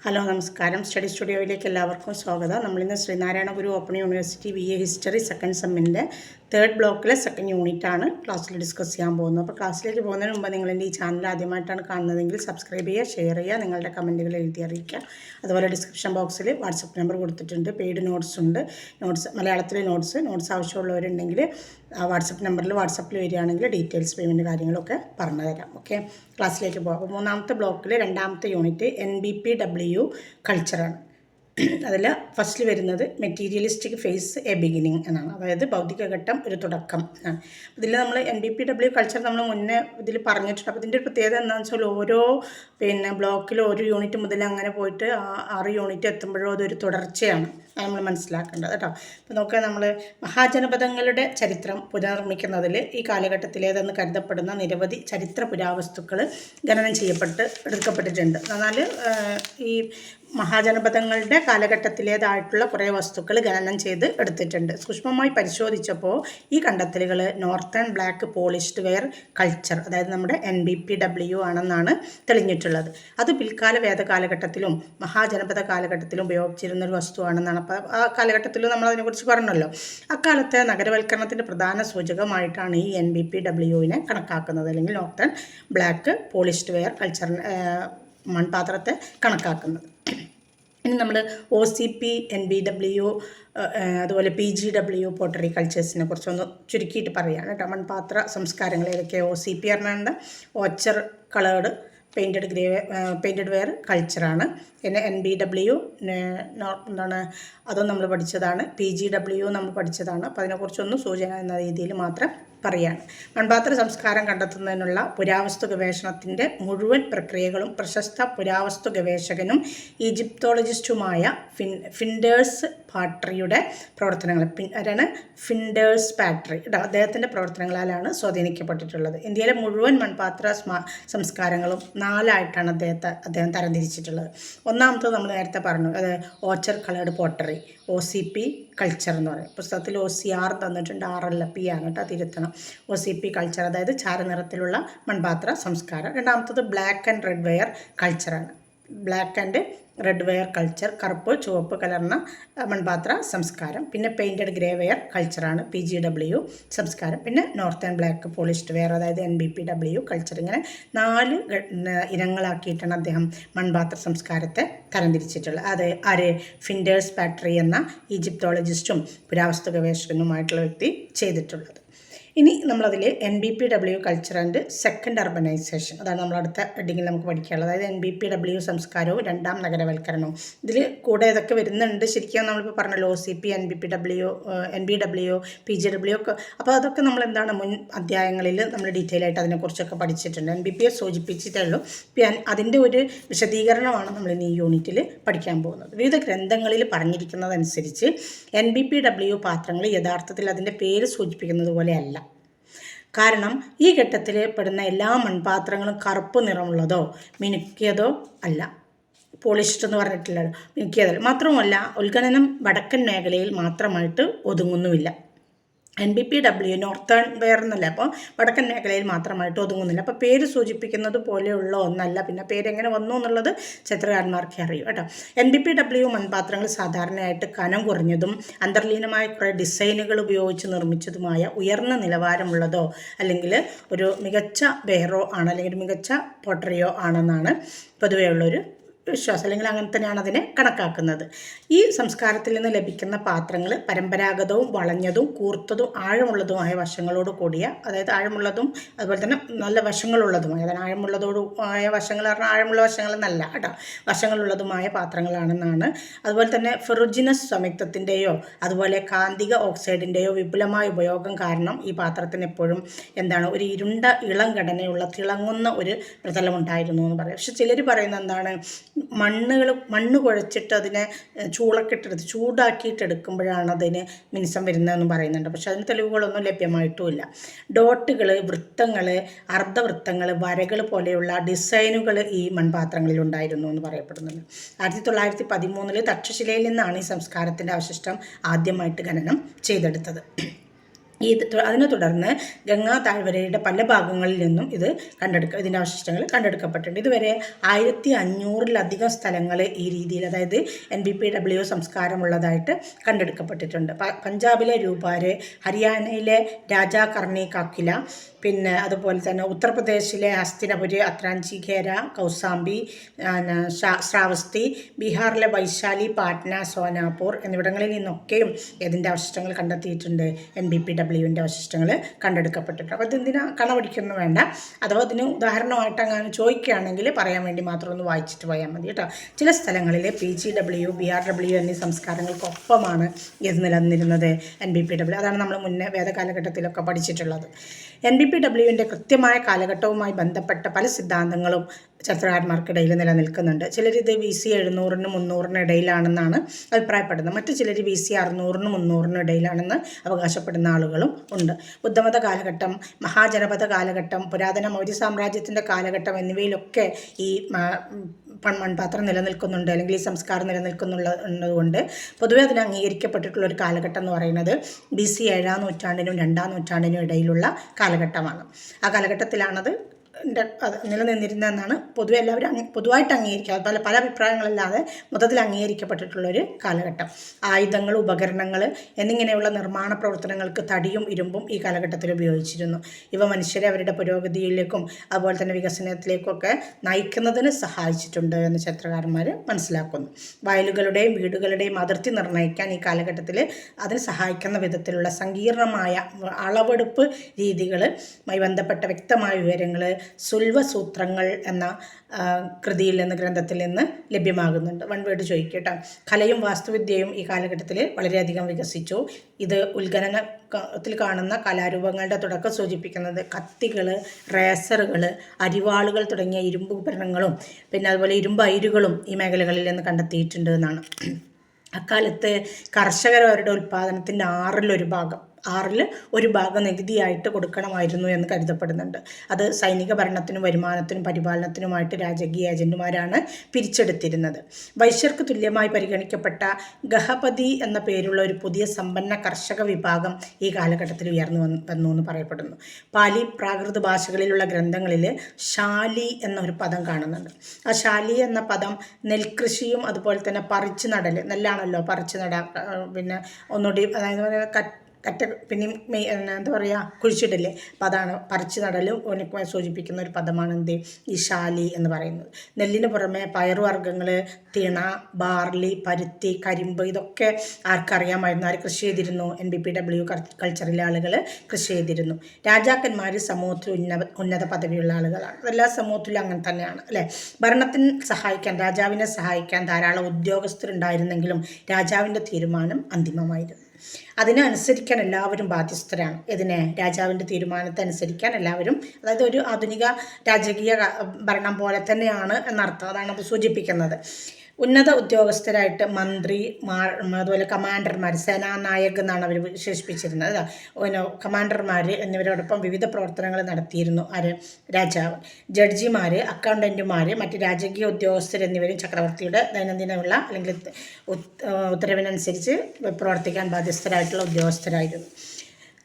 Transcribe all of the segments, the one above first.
Hello നമസ്കാരം. Study സ്റ്റുഡിയോയിലേക്ക് എല്ലാവർക്കും സ്വാഗതം. നമ്മളിന്ന് Sreenarayana Guru open university BA history second സെമ്മിൻ്റെ തേർഡ് ബ്ലോക്കിലെ സെക്കൻഡ് യൂണിറ്റാണ് ക്ലാസ്സിൽ ഡിസ്കസ് ചെയ്യാൻ പോകുന്നത്. അപ്പോൾ ക്ലാസ്സിലേക്ക് പോകുന്നതിന് മുമ്പ് നിങ്ങളെൻ്റെ ഈ ചാനൽ ആദ്യമായിട്ടാണ് കാണുന്നതെങ്കിൽ സബ്സ്ക്രൈബ് ചെയ്യുക, ഷെയർ ചെയ്യുക, നിങ്ങളുടെ കമൻറ്റുകൾ എഴുതി അറിയിക്കുക. അതുപോലെ ഡിസ്ക്രിപ്ഷൻ ബോക്സിൽ വാട്സപ്പ് നമ്പർ കൊടുത്തിട്ടുണ്ട്. പെയ്ഡ് നോട്ട്സ് ഉണ്ട്. മലയാളത്തിലെ നോട്ട്സ് ആവശ്യമുള്ളവരുണ്ടെങ്കിൽ വാട്സപ്പ് നമ്പറിൽ വരികയാണെങ്കിൽ ഡീറ്റെയിൽസ് പേയ്മെൻറ്റ് കാര്യങ്ങളൊക്കെ പറഞ്ഞു തരാം. ഓക്കെ, ക്ലാസ്സിലേക്ക് പോകാം. അപ്പോൾ മൂന്നാമത്തെ ബ്ലോക്കിൽ രണ്ടാമത്തെ യൂണിറ്റ് NBPW കൾച്ചറാണ്. അതിൽ ഫസ്റ്റിൽ വരുന്നത് മെറ്റീരിയലിസ്റ്റിക് ഫേസ് എ ബിഗിനിങ് എന്നാണ്, അതായത് ഭൗതിക ഘട്ടം ഒരു തുടക്കം എന്നാണ്. ഇതിൽ നമ്മൾ NBPW കൾച്ചർ നമ്മൾ മുന്നേ ഇതിൽ പറഞ്ഞിട്ടുണ്ട്. അപ്പോൾ ഇതിൻ്റെ ഒരു പ്രത്യേകത എന്താണെന്ന് വെച്ചാൽ ഓരോ ബ്ലോക്കിൽ ഒരു യൂണിറ്റ് മുതൽ അങ്ങനെ പോയിട്ട് 6 യൂണിറ്റ് എത്തുമ്പോഴും അതൊരു തുടർച്ചയാണ്, അത് നമ്മൾ മനസ്സിലാക്കേണ്ടത് കേട്ടോ. അപ്പോൾ നോക്കുക, നമ്മൾ മഹാജനപദങ്ങളുടെ ചരിത്രം പുനർനിർമ്മിക്കുന്നതിൽ ഈ കാലഘട്ടത്തിലേതെന്ന് കരുതപ്പെടുന്ന നിരവധി ചരിത്ര പുരാവസ്തുക്കൾ ഖനനം എടുക്കപ്പെട്ടിട്ടുണ്ട്. എന്നാൽ ഈ മഹാജനപദങ്ങളുടെ കാലഘട്ടത്തിലേതായിട്ടുള്ള കുറേ വസ്തുക്കൾ ഖനനം ചെയ്ത് എടുത്തിട്ടുണ്ട്. സൂക്ഷ്മമായി പരിശോധിച്ചപ്പോൾ ഈ കണ്ടെത്തലുകൾ northern black polished ware culture, അതായത് നമ്മുടെ NBPW ആണെന്നാണ് തെളിഞ്ഞിട്ടുള്ളത്. അത് പിൽക്കാല വേദകാലഘട്ടത്തിലും മഹാജനപദ കാലഘട്ടത്തിലും ഉപയോഗിച്ചിരുന്നൊരു വസ്തുവാണെന്നാണ്. അപ്പോൾ ആ കാലഘട്ടത്തിലും നമ്മളതിനെക്കുറിച്ച് പറഞ്ഞല്ലോ. അക്കാലത്തെ നഗരവൽക്കരണത്തിൻ്റെ പ്രധാന സൂചകമായിട്ടാണ് ഈ NBPWവിനെ കണക്കാക്കുന്നത്, അല്ലെങ്കിൽ northern black polished ware culture മൺപാത്രത്തെ കണക്കാക്കുന്നത്. ഇനി നമ്മൾ OCP, NBW, അതുപോലെ PGW പോട്ടറി കൾച്ചേഴ്സിനെ കുറിച്ചൊന്ന് ചുരുക്കിയിട്ട് പറയുകയാണ് കേട്ടോ. മൺപാത്ര സംസ്കാരങ്ങൾ ഏതൊക്കെ? OCP പറഞ്ഞാൽ ഓച്ചർ കളേർഡ് പെയിൻറ്റഡ് വെയർ കൾച്ചറാണ്. പിന്നെ NBW എന്താണ്, അതും നമ്മൾ പഠിച്ചതാണ്. PGW നമ്മൾ പഠിച്ചതാണ്. അപ്പോൾ അതിനെക്കുറിച്ചൊന്ന് സൂചന എന്ന രീതിയിൽ മാത്രം പറയാണ്. മൺപാത്ര സംസ്കാരം കണ്ടെത്തുന്നതിനുള്ള പുരാവസ്തു ഗവേഷണത്തിൻ്റെ മുഴുവൻ പ്രക്രിയകളും പ്രശസ്ത പുരാവസ്തു ഗവേഷകനും ഈജിപ്തോളജിസ്റ്റുമായ ഫിൻഡേഴ്സ് പാട്രിയുടെ പ്രവർത്തനങ്ങൾ, ഫിൻഡേഴ്സ് പാട്രി അദ്ദേഹത്തിൻ്റെ പ്രവർത്തനങ്ങളാലാണ് സ്വാധീനിക്കപ്പെട്ടിട്ടുള്ളത്. ഇന്ത്യയിലെ മുഴുവൻ മൺപാത്ര സംസ്കാരങ്ങളും 4ആയിട്ടാണ് അദ്ദേഹം തരംതിരിച്ചിട്ടുള്ളത്. ഒന്നാമത്തത് നമ്മൾ നേരത്തെ പറഞ്ഞു, അത് ochre coloured pottery, OCP culture എന്ന് പറയും. പുസ്തകത്തിൽ OCR തന്നിട്ടുണ്ട്, RL P ആണ് കേട്ടോ, തിരുത്തണം. OCP കൾച്ചർ, അതായത് ചാരനിറത്തിലുള്ള മൺപാത്ര സംസ്കാരം. രണ്ടാമത്തത് ബ്ലാക്ക് ആൻഡ് റെഡ് വെയർ കൾച്ചറാണ്. Black and red ware culture, കറുപ്പ് ചുവപ്പ് കലർന്ന മൺപാത്ര സംസ്കാരം. പിന്നെ പെയിൻറ്റഡ് ഗ്രേ വെയർ കൾച്ചറാണ് PGW സംസ്കാരം. പിന്നെ നോർത്തേൺ ബ്ലാക്ക് പോളിഷ്ഡ് വെയർ, അതായത് NBPW കൾച്ചർ. ഇങ്ങനെ 4 ഇനങ്ങളാക്കിയിട്ടാണ് അദ്ദേഹം മൺപാത്ര സംസ്കാരത്തെ തരംതിരിച്ചിട്ടുള്ളത്. അത് ഫിൻഡേഴ്സ് പാട്രി എന്ന ഈജിപ്തോളജിസ്റ്റും പുരാവസ്തു ഗവേഷകനുമായിട്ടുള്ള വ്യക്തി ചെയ്തിട്ടുള്ളത്. ഇനി നമ്മളതിൽ NBPW culture and second urbanisation, അതാണ് നമ്മൾ അടുത്ത ഹെഡിങ്ങിൽ നമുക്ക് പഠിക്കാനുള്ളത്. അതായത് NBPW സംസ്കാരവും രണ്ടാം നഗരവൽക്കരണവും. ഇതിൽ കൂടെ ഇതൊക്കെ വരുന്നുണ്ട്. ശരിക്കും നമ്മളിപ്പോൾ പറഞ്ഞല്ലോ OCP, NBW, PGW ഒക്കെ. അപ്പോൾ അതൊക്കെ നമ്മൾ എന്താണ് മുൻ അധ്യായങ്ങളിൽ നമ്മൾ ഡീറ്റെയിൽ ആയിട്ട് അതിനെക്കുറിച്ചൊക്കെ പഠിച്ചിട്ടുണ്ട്. NBPയെ സൂചിപ്പിച്ചിട്ടേ ഉള്ളൂ. അതിൻ്റെ ഒരു വിശദീകരണമാണ് നമ്മൾ ഇന്ന് ഈ യൂണിറ്റിൽ പഠിക്കാൻ പോകുന്നത്. വിവിധ ഗ്രന്ഥങ്ങളിൽ പറഞ്ഞിരിക്കുന്നതനുസരിച്ച് NBPW പാത്രങ്ങൾ യഥാർത്ഥത്തിൽ അതിൻ്റെ പേര് സൂചിപ്പിക്കുന്നത് പോലെയല്ല. കാരണം ഈ ഘട്ടത്തിൽ പെടുന്ന എല്ലാ മൺപാത്രങ്ങളും കറുപ്പ് നിറമുള്ളതോ മിനുക്കിയതോ അല്ല. പോളിഷ്ഡ് എന്ന് പറഞ്ഞിട്ടില്ലല്ലോ, മിനുക്കിയതല്ല. മാത്രവുമല്ല, ഉത്ഖനനം വടക്കൻ മേഖലയിൽ മാത്രമായിട്ട് ഒതുങ്ങുന്നുമില്ല. NBPW നോർത്തേൺ വെയർ എന്നല്ല, അപ്പോൾ വടക്കൻ മേഖലയിൽ മാത്രമായിട്ട് ഒതുങ്ങുന്നില്ല. അപ്പോൾ പേര് സൂചിപ്പിക്കുന്നത് പോലെയുള്ള ഒന്നല്ല. പിന്നെ പേരെങ്ങനെ വന്നു എന്നുള്ളത് ചിത്രകാരന്മാർക്ക് അറിയും കേട്ടോ. NBPW മൺപാത്രങ്ങൾ സാധാരണയായിട്ട് കനം കുറഞ്ഞതും അന്തർലീനമായ കുറേ ഡിസൈനുകൾ ഉപയോഗിച്ച് നിർമ്മിച്ചതുമായ ഉയർന്ന നിലവാരമുള്ളതോ അല്ലെങ്കിൽ ഒരു മികച്ച വെയറോ ആണ്, അല്ലെങ്കിൽ മികച്ച പോട്ടറിയോ ആണെന്നാണ് പൊതുവെയുള്ളൊരു വിശ്വാസം, അല്ലെങ്കിൽ അങ്ങനെ തന്നെയാണ് അതിനെ കണക്കാക്കുന്നത്. ഈ സംസ്കാരത്തിൽ നിന്ന് ലഭിക്കുന്ന പാത്രങ്ങൾ പരമ്പരാഗതവും വളഞ്ഞതും കൂർത്തതും ആഴമുള്ളതുമായ വശങ്ങളോട് കൂടിയ, അതായത് ആഴമുള്ളതും അതുപോലെ തന്നെ നല്ല വശങ്ങളുള്ളതുമായ, അതായത് ആഴമുള്ളതോടുമായ വശങ്ങൾ പറഞ്ഞാൽ ആഴമുള്ള വശങ്ങളെന്നല്ല കേട്ടോ, വശങ്ങളുള്ളതുമായ പാത്രങ്ങളാണെന്നാണ്. അതുപോലെ തന്നെ ഫെറുജിനസ് സംയുക്തത്തിൻ്റെയോ അതുപോലെ കാന്തിക ഓക്സൈഡിൻ്റെയോ വിപുലമായ ഉപയോഗം കാരണം ഈ പാത്രത്തിന് എപ്പോഴും ഒരു ഇരുണ്ട ഇളം ഘടനയുള്ള തിളങ്ങുന്ന ഒരു പ്രതലമുണ്ടായിരുന്നു എന്ന് പറയാം. പക്ഷെ ചിലർ പറയുന്നത് എന്താണ്, മണ്ണ് കുഴച്ചിട്ട് അതിനെ ചൂടാക്കിയിട്ടെടുക്കുമ്പോഴാണ് അതിന് മിനുസം വരുന്നതെന്ന് പറയുന്നുണ്ട്. പക്ഷെ അതിന് തെളിവുകളൊന്നും ലഭ്യമായിട്ടുമില്ല. ഡോട്ടുകൾ, വൃത്തങ്ങൾ, അർദ്ധവൃത്തങ്ങൾ, വരകൾ പോലെയുള്ള ഡിസൈനുകൾ ഈ മൺപാത്രങ്ങളിൽ ഉണ്ടായിരുന്നു എന്ന് പറയപ്പെടുന്നുണ്ട്. 1913 തക്ഷശിലയിൽ നിന്നാണ് ഈ സംസ്കാരത്തിൻ്റെ അവശിഷ്ടം ആദ്യമായിട്ട് ഖനനം ചെയ്തെടുത്തത്. അതിനെ തുടർന്ന് ഗംഗാ താഴ്വരയുടെ പല ഭാഗങ്ങളിൽ നിന്നും ഇതിൻ്റെ അവശിഷ്ടങ്ങൾ കണ്ടെടുക്കപ്പെട്ടിട്ടുണ്ട്. ഇതുവരെ 1500-ലധികം സ്ഥലങ്ങൾ ഈ രീതിയിൽ, അതായത് NBPW സംസ്കാരമുള്ളതായിട്ട് കണ്ടെടുക്കപ്പെട്ടിട്ടുണ്ട്. പഞ്ചാബിലെ രൂപാര്, ഹരിയാനയിലെ രാജാ കർണി കാക്കില, പിന്നെ അതുപോലെ തന്നെ ഉത്തർപ്രദേശിലെ ഹസ്തിനപുരി, അത്രാഞ്ചി ഖേര, കൗസാംബി, ശ്രാവസ്തി, ബീഹാറിലെ വൈശാലി, പാട്ന, സോനാപൂർ എന്നിവിടങ്ങളിൽ നിന്നൊക്കെയും ഇതിൻ്റെ അവശിഷ്ടങ്ങൾ കണ്ടെത്തിയിട്ടുണ്ട്. NBPWൻ്റെ അവശിഷ്ടങ്ങൾ കണ്ടെടുക്കപ്പെട്ടിട്ടുണ്ട്. അപ്പോൾ ഇതെന്തിനാ കണപടിക്കൊന്നും വേണ്ട, അഥവാ ഇതിന് ഉദാഹരണമായിട്ട് അങ്ങനെ ചോദിക്കുകയാണെങ്കിൽ പറയാൻ വേണ്ടി മാത്രം ഒന്ന് വായിച്ചിട്ട് പോയാൽ മതി കേട്ടോ. ചില സ്ഥലങ്ങളിൽ PGW, BRW എന്നീ സംസ്കാരങ്ങൾക്കൊപ്പമാണ് ഇത് നിലനിന്നിരുന്നത്. NBPW അതാണ് നമ്മൾ മുന്നേ വേദകാലഘട്ടത്തിലൊക്കെ പഠിച്ചിട്ടുള്ളത്. NBPWൻ്റെ കൃത്യമായ കാലഘട്ടവുമായി ബന്ധപ്പെട്ട പല സിദ്ധാന്തങ്ങളും ചരിത്രകാരന്മാർക്കിടയിൽ നിലനിൽക്കുന്നുണ്ട്. ചിലരിത് BC 700-നും 300-നും ഇടയിലാണെന്നാണ് അഭിപ്രായപ്പെടുന്നത്. മറ്റു ചിലർ BC 600-നും 300-നും ഇടയിലാണെന്ന് അവകാശപ്പെടുന്ന ആളുകളും ഉണ്ട്. ബുദ്ധമത കാലഘട്ടം, മഹാജനപദ കാലഘട്ടം, പുരാതന മൗര്യ സാമ്രാജ്യത്തിൻ്റെ കാലഘട്ടം എന്നിവയിലൊക്കെ ഈ മൺപാത്രം നിലനിൽക്കുന്നുണ്ട്, അല്ലെങ്കിൽ ഈ സംസ്കാരം നിലനിൽക്കുന്നുള്ളതുകൊണ്ട് പൊതുവെ അതിന് അംഗീകരിക്കപ്പെട്ടിട്ടുള്ള ഒരു കാലഘട്ടം എന്ന് പറയുന്നത് BC 7-ാം നൂറ്റാണ്ടിനും 2-ാം നൂറ്റാണ്ടിനും ഇടയിലുള്ള കാലഘട്ടമാണ്. ആ കാലഘട്ടത്തിലാണത് നിലനിന്നിരുന്നതെന്നാണ് പൊതുവായിട്ട് അംഗീകരിക്കുക. പല അഭിപ്രായങ്ങളല്ലാതെ മൊത്തത്തിൽ അംഗീകരിക്കപ്പെട്ടിട്ടുള്ളൊരു കാലഘട്ടം. ആയുധങ്ങൾ, ഉപകരണങ്ങൾ എന്നിങ്ങനെയുള്ള നിർമ്മാണ പ്രവർത്തനങ്ങൾക്ക് തടിയും ഇരുമ്പും ഈ കാലഘട്ടത്തിൽ ഉപയോഗിച്ചിരുന്നു. ഇവ മനുഷ്യരെ അവരുടെ പുരോഗതിയിലേക്കും അതുപോലെ തന്നെ വികസനത്തിലേക്കൊക്കെ നയിക്കുന്നതിന് സഹായിച്ചിട്ടുണ്ട് എന്ന് ചരിത്രകാരന്മാർ മനസ്സിലാക്കുന്നു. വയലുകളുടെയും വീടുകളുടെയും അതിർത്തി നിർണ്ണയിക്കാൻ ഈ കാലഘട്ടത്തിൽ അതിന് സഹായിക്കുന്ന വിധത്തിലുള്ള സങ്കീർണമായ അളവെടുപ്പ് രീതികളുമായി ബന്ധപ്പെട്ട വ്യക്തമായ വിവരങ്ങൾ സുൽവസൂത്രങ്ങൾ എന്ന കൃതിയിൽ നിന്ന്, ഗ്രന്ഥത്തിൽ നിന്ന് ലഭ്യമാകുന്നുണ്ട്. One word ചോദിക്കട്ടോ. കലയും വാസ്തുവിദ്യയും ഈ കാലഘട്ടത്തിൽ വളരെയധികം വികസിച്ചു. ഇത് ഉത്ഖനനത്തിൽ കാണുന്ന കലാരൂപങ്ങളുടെ തുടക്കം സൂചിപ്പിക്കുന്നത് കത്തികൾ, റേസറുകൾ, അരിവാളുകൾ തുടങ്ങിയ ഇരുമ്പ് ഉപകരണങ്ങളും പിന്നെ അതുപോലെ ഇരുമ്പ് അയിരുകളും ഈ മേഖലകളിൽ നിന്ന് കണ്ടെത്തിയിട്ടുണ്ട് എന്നാണ്. അക്കാലത്ത് കർഷകർ അവരുടെ ഉൽപ്പാദനത്തിൻ്റെ 1/6 നികുതിയായിട്ട് കൊടുക്കണമായിരുന്നു എന്ന് കരുതപ്പെടുന്നുണ്ട്. അത് സൈനിക ഭരണത്തിനും വരുമാനത്തിനും പരിപാലനത്തിനുമായിട്ട് രാജകീയ ഏജന്റുമാരാണ് പിരിച്ചെടുത്തിരുന്നത്. വൈശ്യർക്ക് തുല്യമായി പരിഗണിക്കപ്പെട്ട ഗഹപതി എന്ന പേരുള്ള ഒരു പുതിയ സമ്പന്ന കർഷക വിഭാഗം ഈ കാലഘട്ടത്തിൽ ഉയർന്നു വന്നു എന്ന് പറയപ്പെടുന്നു. പാലി, പ്രാകൃത ഭാഷകളിലുള്ള ഗ്രന്ഥങ്ങളിൽ ഷാലി എന്നൊരു പദം കാണുന്നുണ്ട്. ആ ഷാലി എന്ന പദം നെൽകൃഷിയും അതുപോലെ തന്നെ പറിച്ചു നടൽ, നെല്ലാണല്ലോ പറിച്ചു നടാൻ, പിന്നെ ഒന്നുകൂടി അതായത് പിന്നെയും എന്താ പറയുക, കുഴിച്ചിടില്ലേ, അപ്പോൾ അതാണ് പറിച്ചു നടലും എനിക്ക് സൂചിപ്പിക്കുന്ന ഒരു പദമാണ് ഈ ഷാലി എന്ന് പറയുന്നത്. നെല്ലിന് പുറമെ പയറുവർഗ്ഗങ്ങൾ, തിണ, ബാർലി, പരുത്തി, കരിമ്പ് ഇതൊക്കെ ആർക്കറിയാമായിരുന്നു. ആര് കൃഷി ചെയ്തിരുന്നു? NBPW കൾച്ചറിലെ ആളുകൾ കൃഷി ചെയ്തിരുന്നു. രാജാക്കന്മാർ സമൂഹത്തിൽ ഉന്നത പദവിയുള്ള ആളുകളാണ്. അതെല്ലാ സമൂഹത്തിലും അങ്ങനെ തന്നെയാണ് അല്ലേ. ഭരണത്തിന് സഹായിക്കാൻ, രാജാവിനെ സഹായിക്കാൻ ധാരാളം ഉദ്യോഗസ്ഥരുണ്ടായിരുന്നെങ്കിലും രാജാവിൻ്റെ തീരുമാനം അന്തിമമായിരുന്നു. അതിനനുസരിക്കാൻ എല്ലാവരും ബാധ്യസ്ഥരാണ്. രാജാവിൻ്റെ തീരുമാനത്തെ അനുസരിക്കാൻ എല്ലാവരും, അതായത് ഒരു ആധുനിക രാജകീയ ഭരണം പോലെ തന്നെയാണ് എന്നർത്ഥം. അതാണ് അത് സൂചിപ്പിക്കുന്നത്. ഉന്നത ഉദ്യോഗസ്ഥരായിട്ട് മന്ത്രി, അതുപോലെ കമാൻഡർമാർ, സേനാനായക് എന്നാണ് അവർ വിശേഷിപ്പിച്ചിരുന്നത്. കമാൻഡർമാർ എന്നിവരോടൊപ്പം വിവിധ പ്രവർത്തനങ്ങൾ നടത്തിയിരുന്നു രാജാവ്. ജഡ്ജിമാർ, അക്കൗണ്ടന്റുമാർ, മറ്റ് രാജകീയ ഉദ്യോഗസ്ഥർ എന്നിവരും ചക്രവർത്തിയുടെ ദൈനംദിനമുള്ള അല്ലെങ്കിൽ ഉത്തരവിനനുസരിച്ച് പ്രവർത്തിക്കാൻ ബാധ്യസ്ഥരായിട്ടുള്ള ഉദ്യോഗസ്ഥരായിരുന്നു.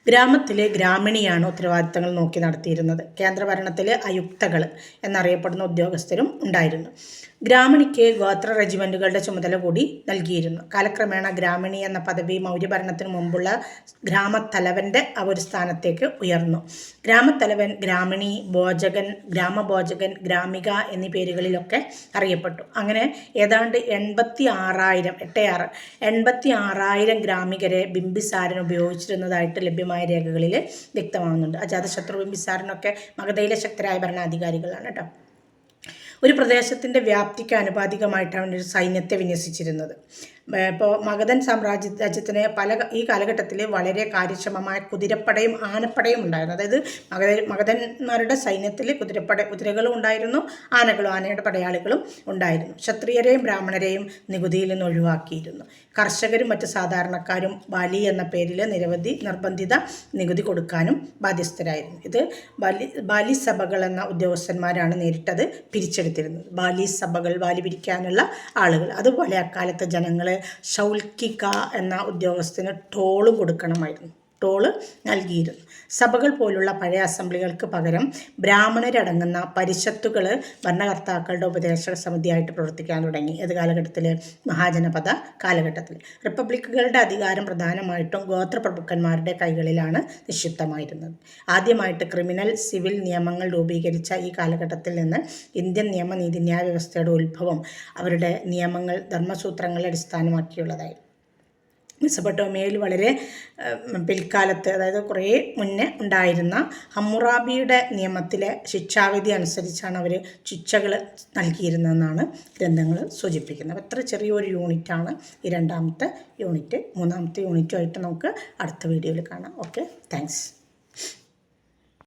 ഗ്രാമത്തിലെ ഗ്രാമിണിയാണ് ഉത്തരവാദിത്തങ്ങൾ നോക്കി നടത്തിയിരുന്നത്. കേന്ദ്രഭരണത്തിലെ അയുക്തകൾ എന്നറിയപ്പെടുന്ന ഉദ്യോഗസ്ഥരും ഉണ്ടായിരുന്നു. ഗ്രാമിണിക്ക് ഗോത്ര റെജിമെൻറ്റുകളുടെ ചുമതല കൂടി നൽകിയിരുന്നു. കാലക്രമേണ ഗ്രാമിണി എന്ന പദവി മൗര്യഭരണത്തിന് മുമ്പുള്ള ഗ്രാമത്തലവൻ്റെ ഒരു സ്ഥാനത്തേക്ക് ഉയർന്നു. ഗ്രാമത്തലവൻ ഗ്രാമിണി, ഭോജകൻ, ഗ്രാമഭോജകൻ, ഗ്രാമിക എന്നീ പേരുകളിലൊക്കെ അറിയപ്പെട്ടു. അങ്ങനെ ഏതാണ്ട് 86,000 ഗ്രാമികരെ ബിംബിസാരൻ ഉപയോഗിച്ചിരുന്നതായിട്ട് ലഭ്യമായ രേഖകളിൽ വ്യക്തമാകുന്നുണ്ട്. അജാതശത്രു, ബിംബിസാരനൊക്കെ മഗധയിലെ ശക്തരായ ഭരണാധികാരികളാണ് കേട്ടോ. ഒരു പ്രദേശത്തിൻ്റെ വ്യാപ്തിക്ക് ആനുപാതികമായിട്ടാണ് ഒരു സൈന്യത്തെ വിന്യസിച്ചിരുന്നത്. ഇപ്പോൾ മഗധൻ സാമ്രാജ്യത്തിന് ഈ കാലഘട്ടത്തിൽ വളരെ കാര്യക്ഷമമായ കുതിരപ്പടയും ആനപ്പടയും ഉണ്ടായിരുന്നു. അതായത് മഗധന്മാരുടെ സൈന്യത്തിൽ കുതിരകളും ഉണ്ടായിരുന്നു, ആനയുടെ പടയാളികളും ഉണ്ടായിരുന്നു. ക്ഷത്രിയരെയും ബ്രാഹ്മണരെയും നികുതിയിൽ നിന്ന് ഒഴിവാക്കിയിരുന്നു. കർഷകരും മറ്റ് സാധാരണക്കാരും ബാലി എന്ന പേരിൽ നിർബന്ധിത നികുതി കൊടുക്കാനും ബാധ്യസ്ഥരായിരുന്നു. ഇത് ബാലി സഭകൾ എന്ന ഉദ്യോഗസ്ഥന്മാരാണ് നേരിട്ടത് പിരിച്ചെടുത്തിരുന്നത്. ബാലി സഭകൾ, ബാലി പിരിക്കാനുള്ള ആളുകൾ. അതുപോലെ അക്കാലത്തെ ജനങ്ങൾ ഷൗൽക്കിക എന്ന ഉദ്യോഗസ്ഥന് ടോളും കൊടുക്കണമായിരുന്നു. റോള് നൽകിയിരുന്നു. സഭകൾ പോലുള്ള പഴയ അസംബ്ലികൾക്ക് പകരം ബ്രാഹ്മണരടങ്ങുന്ന പരിഷത്തുകൾ ഭരണകർത്താക്കളുടെ ഉപദേശക സമിതിയായിട്ട് പ്രവർത്തിക്കാൻ തുടങ്ങി. ഏത് കാലഘട്ടത്തിൽ? മഹാജനപദ കാലഘട്ടത്തിൽ. റിപ്പബ്ലിക്കുകളുടെ അധികാരം പ്രധാനമായിട്ടും ഗോത്രപ്രഭുക്കന്മാരുടെ കൈകളിലാണ് നിക്ഷിപ്തമായിരുന്നത്. ആദ്യമായിട്ട് ക്രിമിനൽ സിവിൽ നിയമങ്ങൾ രൂപീകരിച്ച ഈ കാലഘട്ടത്തിൽ നിന്ന് ഇന്ത്യൻ നിയമ നീതിന്യായ വ്യവസ്ഥയുടെ ഉത്ഭവം അവരുടെ നിയമങ്ങൾ ധർമ്മസൂത്രങ്ങളെ അടിസ്ഥാനമാക്കിയുള്ളതായിരുന്നു. മെസൊപ്പൊട്ടേമിയയിൽ വളരെ പിൽക്കാലത്ത്, അതായത് കുറേ മുന്നേ ഉണ്ടായിരുന്ന ഹമ്മുറാബിയുടെ നിയമത്തിലെ ശിക്ഷാവിധി അനുസരിച്ചാണ് അവർ ശിക്ഷകൾ നൽകിയിരുന്നതെന്നാണ് ഗ്രന്ഥങ്ങൾ സൂചിപ്പിക്കുന്നത്. അപ്പോൾ എത്ര ചെറിയൊരു യൂണിറ്റാണ് ഈ രണ്ടാമത്തെ യൂണിറ്റ്. മൂന്നാമത്തെ യൂണിറ്റുമായിട്ട് നമുക്ക് അടുത്ത വീഡിയോയിൽ കാണാം. Okay, thanks.